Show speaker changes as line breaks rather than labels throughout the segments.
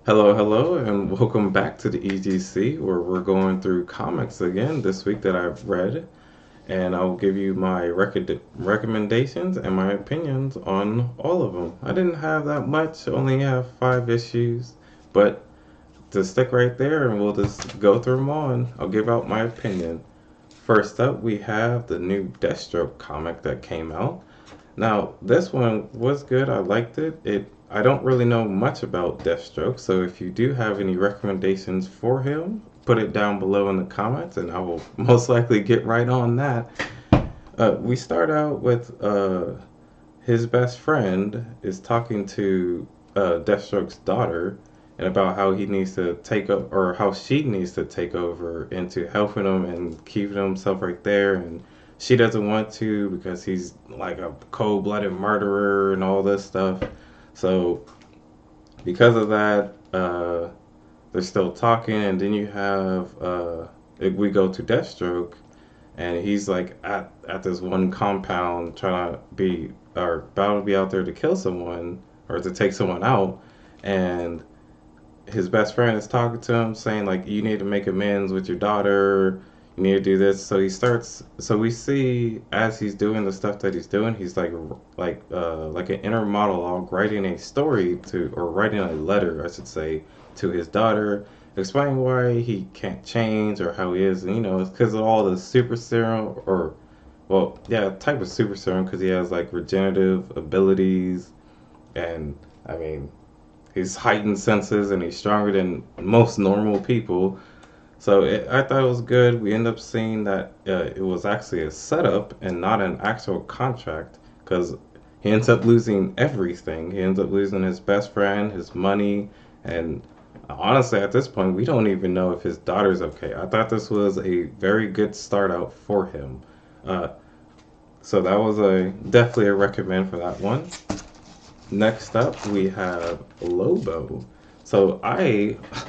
Hello, hello, and welcome back to the E.G.C, where we're going through comics again this week that I've read, and I'll give you my recommendations and my opinions on all of them. I didn't have that much, only have 5 issues, but just stick right there and we'll just go through them all and I'll give out my opinion. First up, we have the new Deathstroke comic that came out. Now, this one was good. I liked it. I don't really know much about Deathstroke, so if you do have any recommendations for him, put it down below in the comments and I will most likely get right on that. We start out with his best friend is talking to Deathstroke's daughter and about how he needs to take up or how she needs to take over into helping him and keeping himself right there, and she doesn't want to because he's like a cold-blooded murderer and all this stuff. So because of that, they're still talking, and then you have we go to Deathstroke, and he's like at this one compound trying to be or about to be out there to kill someone or to take someone out, and his best friend is talking to him saying like you need to make amends with your daughter, you need to do this. So he starts, so we see as he's doing the stuff that he's doing, he's like an inner monologue writing a story to, or writing a letter I should say, to his daughter, explaining why he can't change or how he is, and it's because of all the super serum, or well, yeah, type of super serum, because he has like regenerative abilities, and I mean his heightened senses, and he's stronger than most normal people. So I thought it was good. We end up seeing that it was actually a setup and not an actual contract, because he ends up losing everything. He ends up losing his best friend, his money, and honestly, at this point, we don't even know if his daughter's okay. I thought this was a very good start out for him. Uh, so that was a definitely a recommend for that one. Next up, we have Lobo. So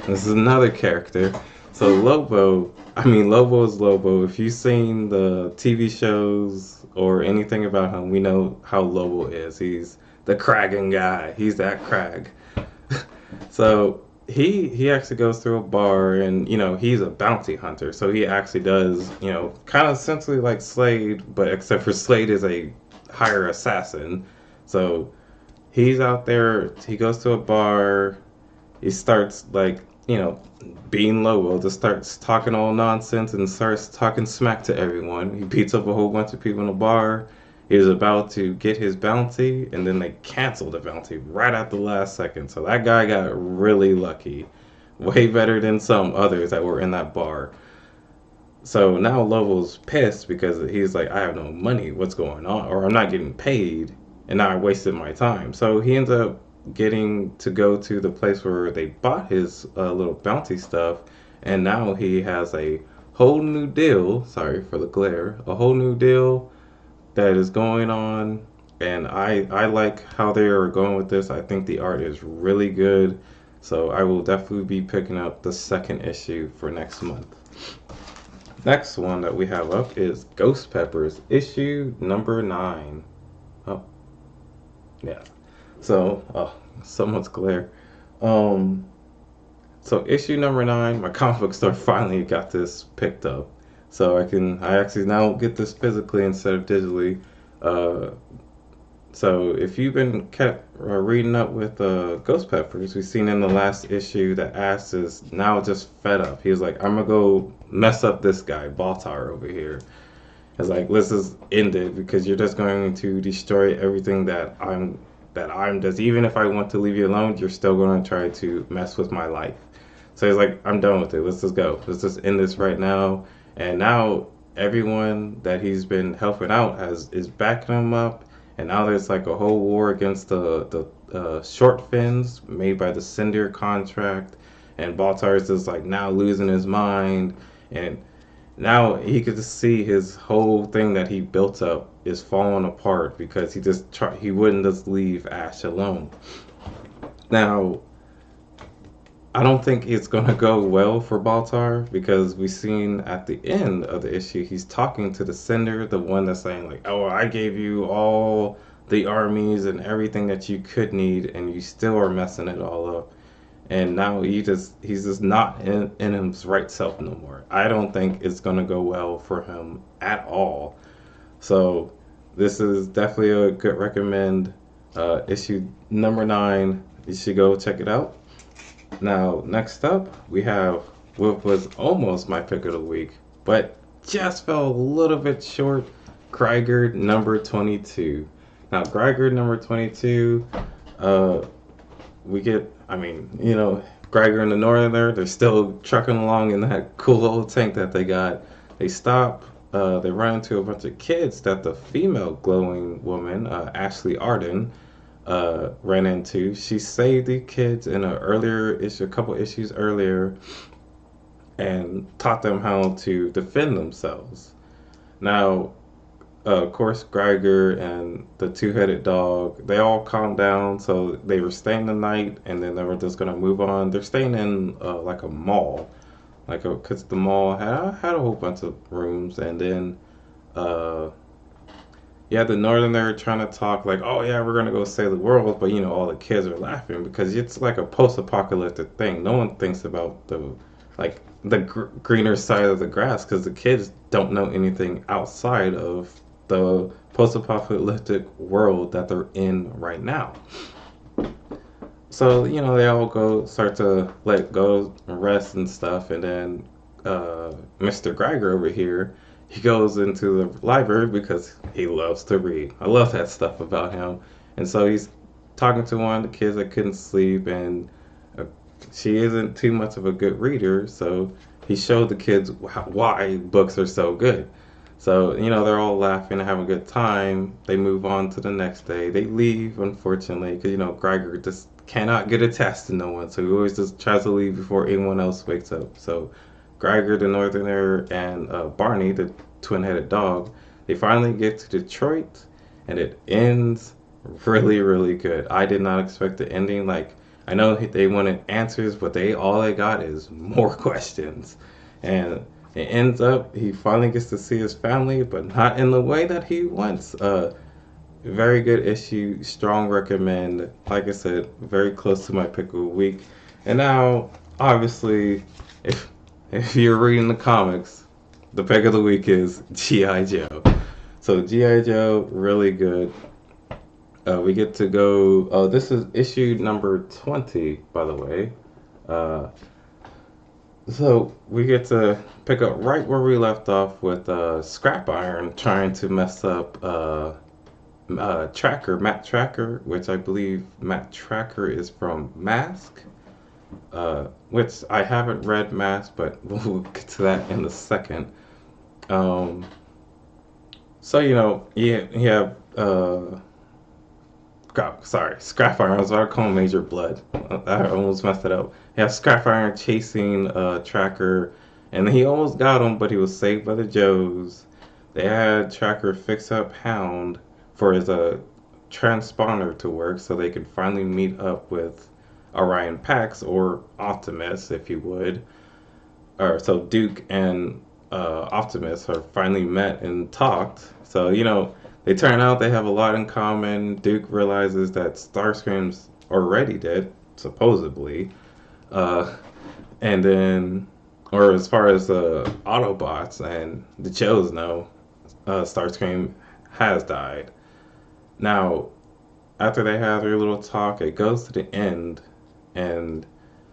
this is another character. So Lobo, I mean, Lobo is Lobo. If you've seen the TV shows or anything about him, we know how Lobo is. He's the Kragan guy. He's that Krag. So he actually goes through a bar, and he's a bounty hunter. So he actually does kind of essentially like Slade, but except for Slade is a higher assassin. So he's out there. He goes to a bar. He starts like being Lobo. Just starts talking all nonsense and starts talking smack to everyone. He beats up a whole bunch of people in a bar. He's about to get his bounty, and then they cancel the bounty right at the last second. So that guy got really lucky, way better than some others that were in that bar. So now Lobo's pissed because he's like, I have no money. What's going on? Or I'm not getting paid, and now I wasted my time. So he ends up getting to go to the place where they bought his little bounty stuff, and now he has a whole new deal. Sorry for the glare. A whole new deal that is going on, and I like how they are going with this. I think the art is really good. So I will definitely be picking up the second issue for next month. Next one that we have up is Ghost Peppers, issue number 9. Oh, yeah. So, so much glare. Um, so issue number 9, my comic book store finally got this picked up. So I actually now get this physically instead of digitally. Uh, so if you've been kept reading up with Ghost Peppers, we've seen in the last issue that Ash is now just fed up. He's like, I'm gonna go mess up this guy, Baltar over here. It's like, let's just end it because you're just going to destroy everything that I'm just, even if I want to leave you alone, you're still going to try to mess with my life. So he's like, I'm done with it. Let's just go. Let's just end this right now. And now everyone that he's been helping out is backing him up. And now there's like a whole war against the short fins made by the Cinder contract. And Baltar is just like now losing his mind. And now he could just see his whole thing that he built up is falling apart because he wouldn't just leave Ash alone. Now, I don't think it's gonna go well for Baltar because we've seen at the end of the issue he's talking to the Sender, the one that's saying like, "Oh, I gave you all the armies and everything that you could need, and you still are messing it all up." and now he's just not in his right self no more. I don't think it's gonna go well for him at all. So this is definitely a good recommend. Issue number 9. You should go check it out. Now next up we have what was almost my pick of the week, but just fell a little bit short. Greiger number 22. Now Greiger number 22. Uh, we get, I mean, Greiger and the Northerner, they're still trucking along in that cool old tank that they got. They stop, they run into a bunch of kids that the female glowing woman, Ashley Arden, ran into. She saved the kids in an earlier issue, a couple issues earlier, and taught them how to defend themselves. Now, of course, Geiger and the two-headed dog, they all calmed down, so they were staying the night, and then they were just gonna move on. They're staying in like a mall, because the mall had a whole bunch of rooms, and then uh, yeah, the Northerner trying to talk like, oh yeah, we're gonna go save the world, but all the kids are laughing because it's like a post-apocalyptic thing. No one thinks about the greener side of the grass because the kids don't know anything outside of the post-apocalyptic world that they're in right now. So they all go start to let go, rest and stuff, and then Mr. Geiger over here, he goes into the library because he loves to read. I love that stuff about him, and so he's talking to one of the kids that couldn't sleep, and uh, she isn't too much of a good reader, so he showed the kids why books are so good. So, they're all laughing and having a good time. They move on to the next day. They leave, unfortunately, because, Geiger just cannot get attached to no one. So he always just tries to leave before anyone else wakes up. So Geiger, the Northerner, and Barney, the twin-headed dog, they finally get to Detroit, and it ends really, really good. I did not expect the ending. Like, I know they wanted answers, but all they got is more questions. And it ends up he finally gets to see his family, but not in the way that he wants. Very good issue, strong recommend. Like I said, very close to my pick of the week. And now, obviously, if you're reading the comics, the pick of the week is G.I. Joe. So G.I. Joe, really good. We get to go. Oh, this is issue number 20, by the way. Uh, So we get to pick up right where we left off with Scrap Iron trying to mess up Tracker, Matt Tracker, which I believe Matt Tracker is from Mask, which I haven't read Mask, but we'll get to that in a second. Um, so you have sorry, Scrap Iron. I was about to call him Major Blood. I almost messed it up. You have Scrap Iron chasing Tracker, and he almost got him, but he was saved by the Joes. They had Tracker fix up Hound for his transponder to work, so they could finally meet up with Orion Pax or Optimus, if you would. Or so Duke and Optimus are finally met and talked. So they turn out they have a lot in common. Duke realizes that Starscream's already dead, supposedly. Uh, and then, or as far as the Autobots and the Joes know, Starscream has died. Now, after they have their little talk, it goes to the end, and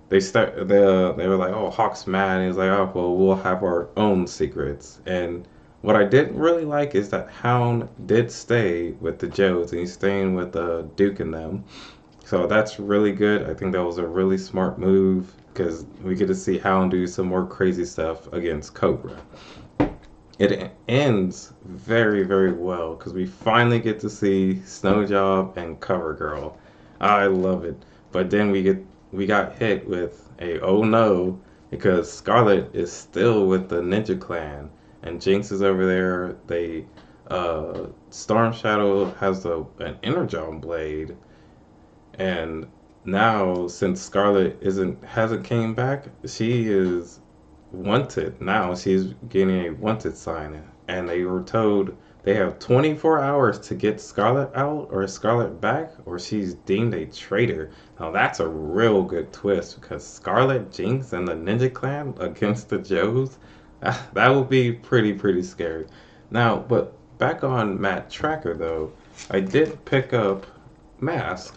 they were like, oh, Hawk's mad, and he's like, oh, well, we'll have our own secrets. And what I didn't really like is that Hound did stay with the Joes, and he's staying with Duke and them. So that's really good. I think that was a really smart move because we get to see Hound do some more crazy stuff against Cobra. It ends very, very well because we finally get to see Snowjob and CoverGirl. I love it. But then we got hit with a oh no because Scarlet is still with the Ninja Clan and Jinx is over there. Storm Shadow has an Energon blade, and now since Scarlet hasn't came back, she is wanted. Now she's getting a wanted sign, and they were told They have 24 hours to get Scarlet out or Scarlet back, or she's deemed a traitor. Now that's a real good twist because Scarlet, Jinx, and the Ninja Clan against the Joes, that would be pretty scary. Now, but back on Matt Tracker though, I did pick up Mask.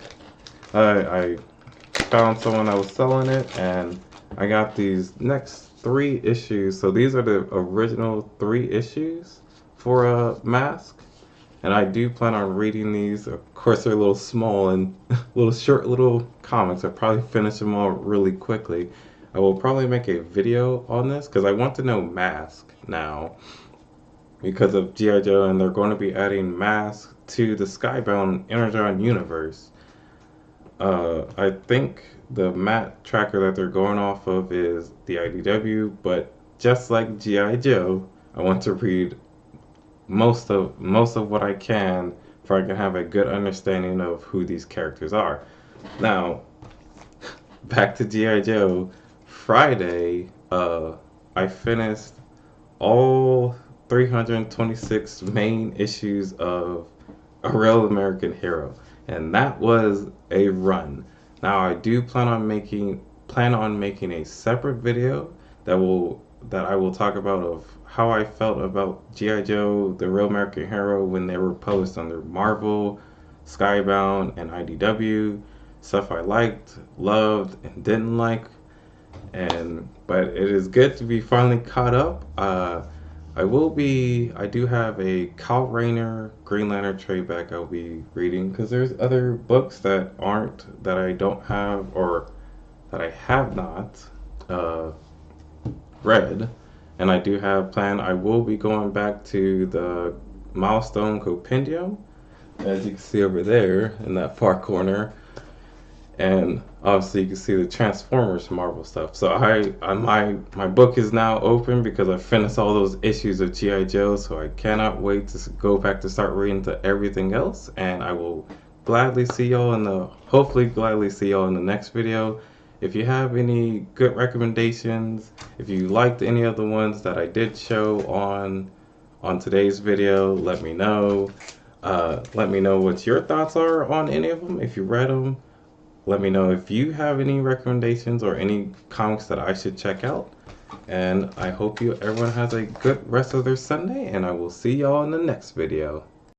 I found someone that was selling it, and I got these next 3 issues. So these are the original 3 issues for a Mask, and I do plan on reading these. Of course, they're a little small and little short little comics. I probably finish them all really quickly. I will probably make a video on this because I want to know Mask now because of G.I. Joe, and they're going to be adding Mask to the Skybound Energon universe. I think the Matt tracker that they're going off of is the IDW, but just like G.I. Joe, I want to read most of what I can for I can have a good understanding of who these characters are. Now, back to G.I. Joe. Friday, I finished all 326 main issues of A Real American Hero, and that was a run. Now I do plan on making a separate video that I will talk about of how I felt about G.I. Joe, The Real American Hero when they were published under Marvel, Skybound, and IDW, stuff I liked, loved, and didn't like. And but it is good to be finally caught up. I do have a Kyle Rayner Green Lantern trade back I'll be reading because there's other books that I don't have or that I have not uh, read, and I do have planned. I will be going back to the Milestone Compendium, as you can see over there in that far corner, and obviously you can see the Transformers Marvel stuff. So my book is now open because I finished all those issues of GI Joe. So I cannot wait to go back to start reading to everything else, and I will hopefully gladly see y'all in the next video. If you have any good recommendations, if you liked any of the ones that I did show on today's video, let me know. Let me know what your thoughts are on any of them if you read them. Let me know if you have any recommendations or any comics that I should check out. And I hope everyone has a good rest of their Sunday, and I will see y'all in the next video.